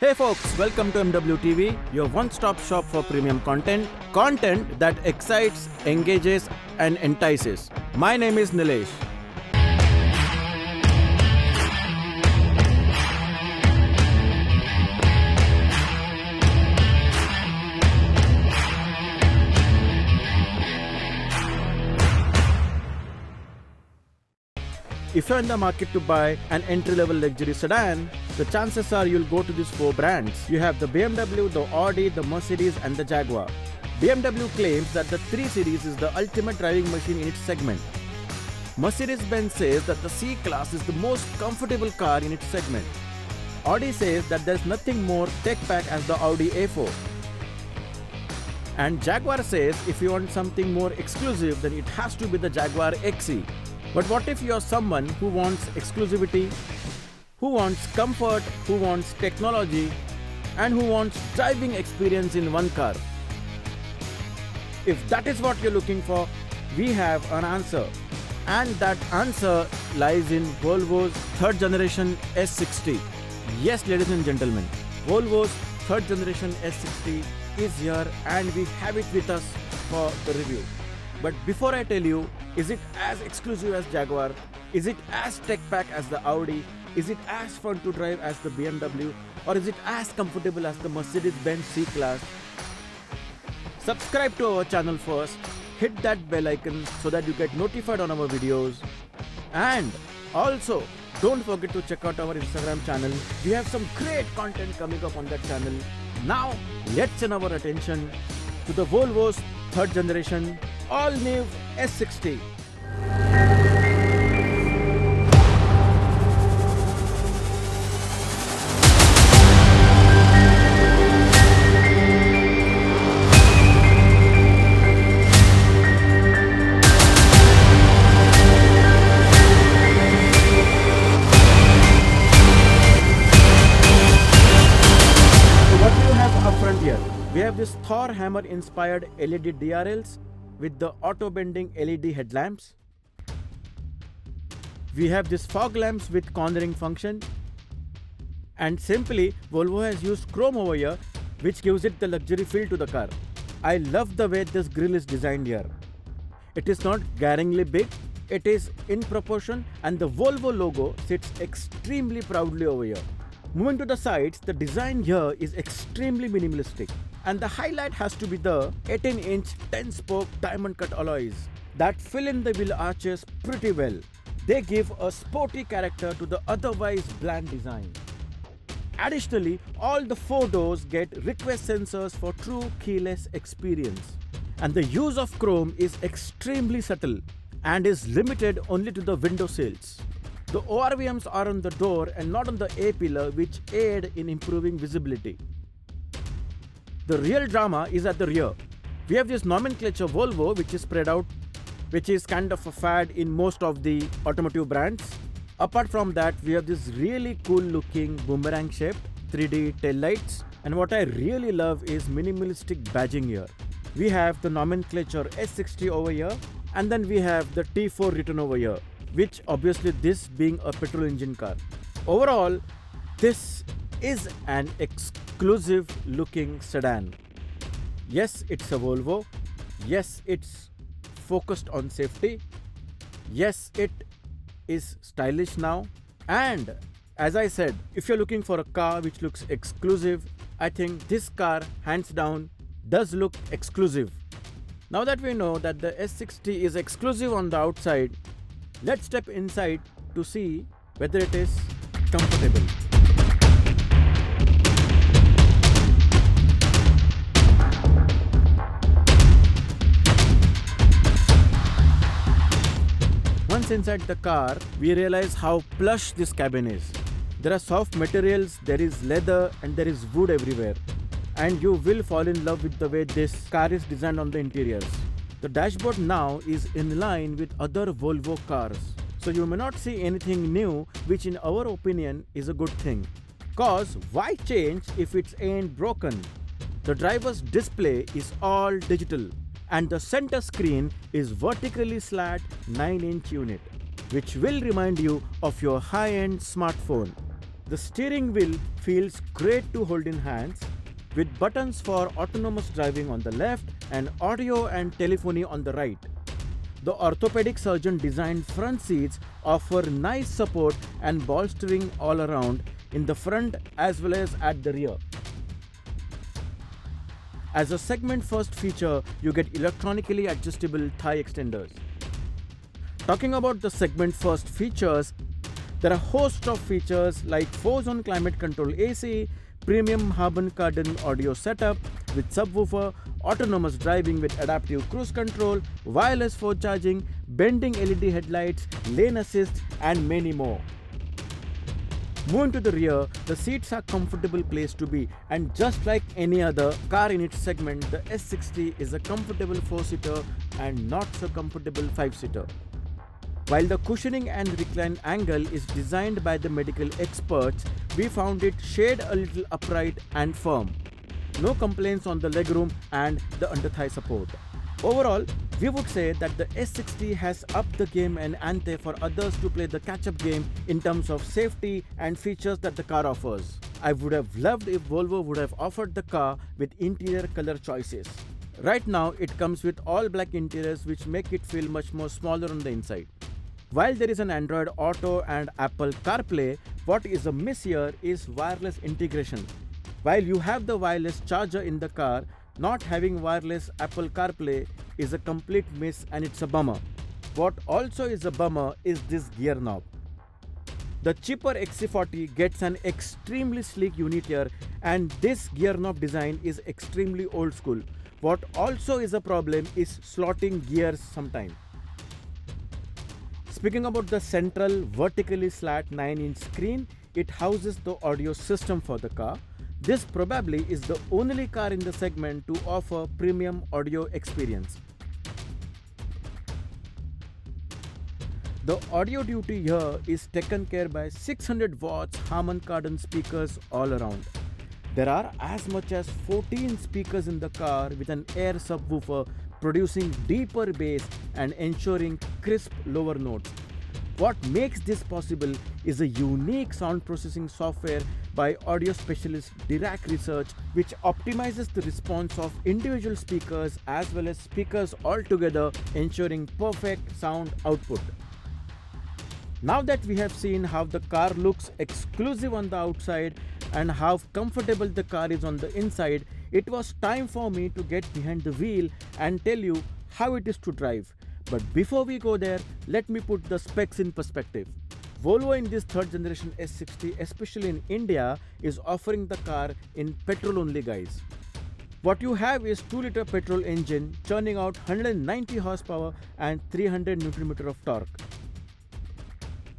Hey folks, welcome to MWTV, your one-stop shop for premium content. Content that excites, engages and entices. My name is Nilesh. If you're in the market to buy an entry-level luxury sedan, the chances are you'll go to these four brands. You have the BMW, the Audi, the Mercedes and the Jaguar. BMW claims that the 3 Series is the ultimate driving machine in its segment. Mercedes-Benz says that the C-Class is the most comfortable car in its segment. Audi says that there's nothing more tech-packed as the Audi A4. And Jaguar says if you want something more exclusive, then it has to be the Jaguar XE. But what if you're someone who wants exclusivity, who wants comfort, who wants technology, and who wants driving experience in one car? If that is what you're looking for, we have an answer. And that answer lies in Volvo's 3rd generation S60. Yes, ladies and gentlemen, Volvo's 3rd generation S60 is here and we have it with us for the review. But before I tell you, is it as exclusive as Jaguar? Is it as tech-packed as the Audi? Is it as fun to drive as the BMW? Or is it as comfortable as the Mercedes-Benz C-Class? Subscribe to our channel first, hit that bell icon so that you get notified on our videos. And also, don't forget to check out our Instagram channel. We have some great content coming up on that channel. Now, let's turn our attention to the Volvo's 3rd generation all-new S60. We have this Thor hammer inspired LED DRLs with the auto bending LED headlamps. We have this fog lamps with cornering function. And simply, Volvo has used chrome over here, which gives it the luxury feel to the car. I love the way this grille is designed here. It is not glaringly big, it is in proportion and the Volvo logo sits extremely proudly over here. Moving to the sides, the design here is extremely minimalistic. And the highlight has to be the 18-inch 10-spoke diamond cut alloys that fill in the wheel arches pretty well. They give a sporty character to the otherwise bland design. Additionally, all the 4 doors get request sensors for true keyless experience. And the use of chrome is extremely subtle and is limited only to the window sills. The ORVMs are on the door and not on the A-pillar, which aid in improving visibility. The real drama is at the rear. We have this nomenclature Volvo which is spread out, which is kind of a fad in most of the automotive brands. Apart from that, we have this really cool looking boomerang shaped 3D tail lights. And what I really love is minimalistic badging here. We have the nomenclature S60 over here and then we have the T4 written over here, which obviously this being a petrol engine car. Overall, this is an exclusive looking sedan. Yes, it's a Volvo. Yes, it's focused on safety. Yes, it is stylish now. And as I said, if you're looking for a car which looks exclusive, I think this car hands down does look exclusive. Now that we know that the S60 is exclusive on the outside, let's step inside to see whether it is comfortable. Once inside the car, we realize how plush this cabin is. There are soft materials, there is leather and there is wood everywhere. And you will fall in love with the way this car is designed on the interiors. The dashboard now is in line with other Volvo cars. So you may not see anything new, which in our opinion is a good thing. Cause why change if it ain't broken? The driver's display is all digital and the center screen is vertically slat 9-inch unit, which will remind you of your high-end smartphone. The steering wheel feels great to hold in hands, with buttons for autonomous driving on the left and audio and telephony on the right. The orthopedic surgeon designed front seats offer nice support and bolstering all around in the front as well as at the rear. As a segment first feature, you get electronically adjustable thigh extenders. Talking about the segment first features, there are a host of features like 4-zone climate control AC, premium Harman Kardon audio setup with subwoofer, autonomous driving with adaptive cruise control, wireless phone charging, bending LED headlights, lane assist, and many more. Moving to the rear, the seats are a comfortable place to be, and just like any other car in its segment, the S60 is a comfortable 4-seater and not so comfortable 5-seater. While the cushioning and recline angle is designed by the medical experts, we found it shade a little upright and firm. No complaints on the legroom and the under-thigh support. Overall, we would say that the S60 has upped the game and ante for others to play the catch-up game in terms of safety and features that the car offers. I would have loved if Volvo would have offered the car with interior color choices. Right now, it comes with all black interiors which make it feel much more smaller on the inside. While there is an Android Auto and Apple CarPlay, what is a miss here is wireless integration. While you have the wireless charger in the car, not having wireless Apple CarPlay is a complete miss and it's a bummer. What also is a bummer is this gear knob. The cheaper XC40 gets an extremely sleek unit here, and this gear knob design is extremely old school. What also is a problem is slotting gears sometimes. Speaking about the central vertically slat 9-inch screen, it houses the audio system for the car. This probably is the only car in the segment to offer premium audio experience. The audio duty here is taken care by 600 watts Harman Kardon speakers all around. There are as much as 14 speakers in the car with an air subwoofer producing deeper bass and ensuring crisp lower notes. What makes this possible is a unique sound processing software by audio specialist Dirac Research, which optimizes the response of individual speakers as well as speakers altogether, ensuring perfect sound output. Now that we have seen how the car looks exclusive on the outside and how comfortable the car is on the inside, it was time for me to get behind the wheel and tell you how it is to drive. But before we go there, let me put the specs in perspective. Volvo in this third generation S60, especially in India, is offering the car in petrol only, guys. What you have is 2-liter petrol engine churning out 190 horsepower and 300 Nm of torque.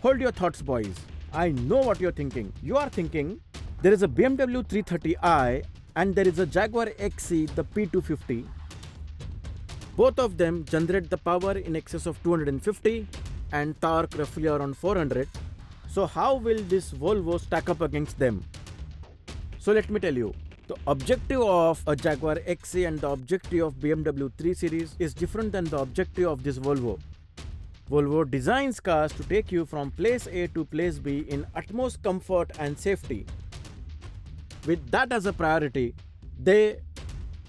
Hold your thoughts, boys. I know what you're thinking. You are thinking there is a BMW 330i and there is a Jaguar XE, the P250. Both of them generate the power in excess of 250 and torque roughly around 400. So how will this Volvo stack up against them? So let me tell you. The objective of a Jaguar XE and the objective of BMW 3 Series is different than the objective of this Volvo. Volvo designs cars to take you from place A to place B in utmost comfort and safety. With that as a priority, they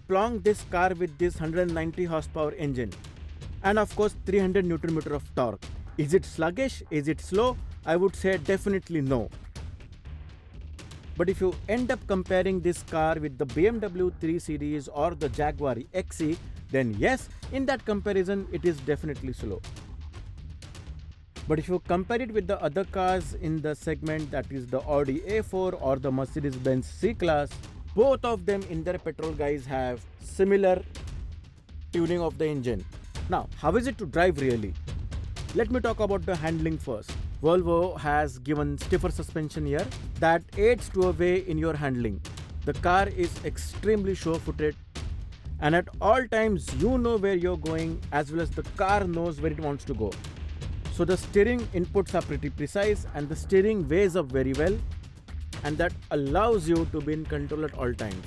plong this car with this 190 horsepower engine and of course 300 Nm of torque. Is it sluggish? Is it slow? I would say definitely no. But if you end up comparing this car with the BMW 3 Series or the Jaguar XE, then yes, in that comparison it is definitely slow. But if you compare it with the other cars in the segment, that is the Audi A4 or the Mercedes-Benz C-Class, both of them in their petrol guys have similar tuning of the engine. Now, how is it to drive really? Let me talk about the handling first. Volvo has given stiffer suspension here that aids to a way in your handling. The car is extremely sure-footed and at all times you know where you're going as well as the car knows where it wants to go. So the steering inputs are pretty precise and the steering weighs up very well, and that allows you to be in control at all times.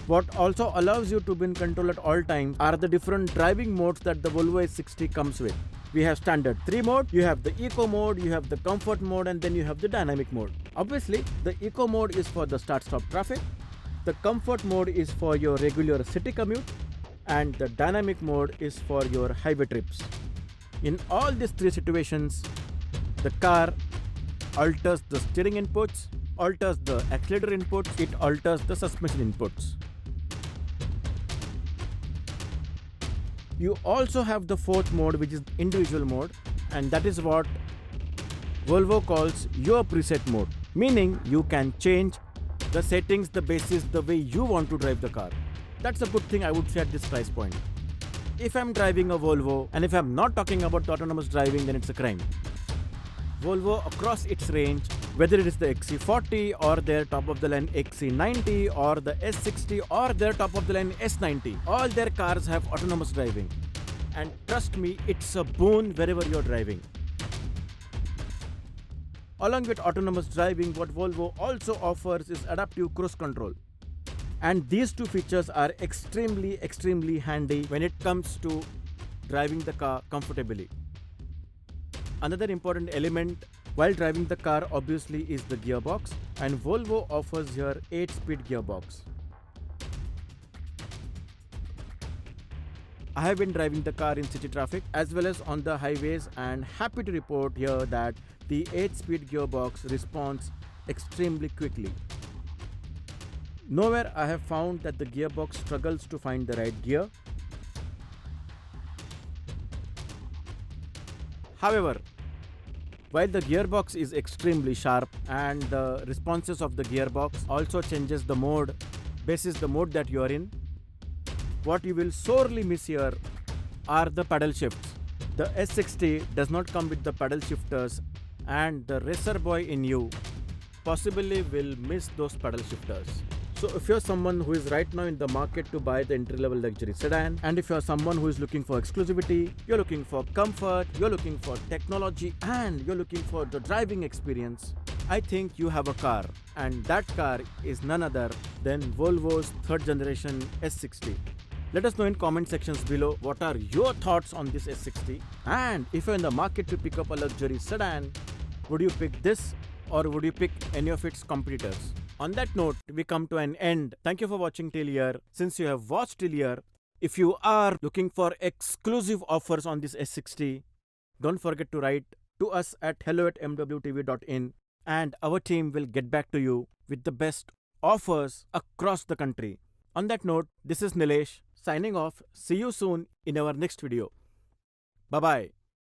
What also allows you to be in control at all times are the different driving modes that the Volvo S60 comes with. We have standard 3 mode, you have the eco mode, you have the comfort mode, and then you have the dynamic mode. Obviously, the eco mode is for the start-stop traffic, the comfort mode is for your regular city commute, and the dynamic mode is for your highway trips. In all these three situations, the car alters the steering inputs, alters the accelerator inputs, it alters the suspension inputs. You also have the fourth mode, which is individual mode, and that is what Volvo calls your preset mode, meaning you can change the settings, the basis, the way you want to drive the car. That's a good thing, I would say, at this price point. If I'm driving a Volvo and if I'm not talking about autonomous driving, then it's a crime. Volvo across its range, whether it is the XC40 or their top of the line XC90 or the S60 or their top of the line S90, all their cars have autonomous driving. And trust me, it's a boon wherever you're driving. Along with autonomous driving, what Volvo also offers is adaptive cruise control. And these two features are extremely handy when it comes to driving the car comfortably. Another important element while driving the car obviously is the gearbox, and Volvo offers here 8-speed gearbox. I have been driving the car in city traffic as well as on the highways, and happy to report here that the 8-speed gearbox responds extremely quickly. Nowhere I have found that the gearbox struggles to find the right gear. However, while the gearbox is extremely sharp and the responses of the gearbox also changes the mode basis the mode that you are in, what you will sorely miss here are the paddle shifts. The S60 does not come with the paddle shifters, and the racer boy in you possibly will miss those paddle shifters. So if you're someone who is right now in the market to buy the entry-level luxury sedan, and if you're someone who is looking for exclusivity, you're looking for comfort, you're looking for technology, and you're looking for the driving experience, I think you have a car, and that car is none other than Volvo's third generation S60. Let us know in comment sections below what are your thoughts on this S60, and if you're in the market to pick up a luxury sedan, would you pick this or would you pick any of its competitors? On that note, we come to an end. Thank you for watching till here. Since you have watched till here, if you are looking for exclusive offers on this S60, don't forget to write to us at hello@mwtv.in, and our team will get back to you with the best offers across the country. On that note, this is Nilesh signing off. See you soon in our next video. Bye-bye.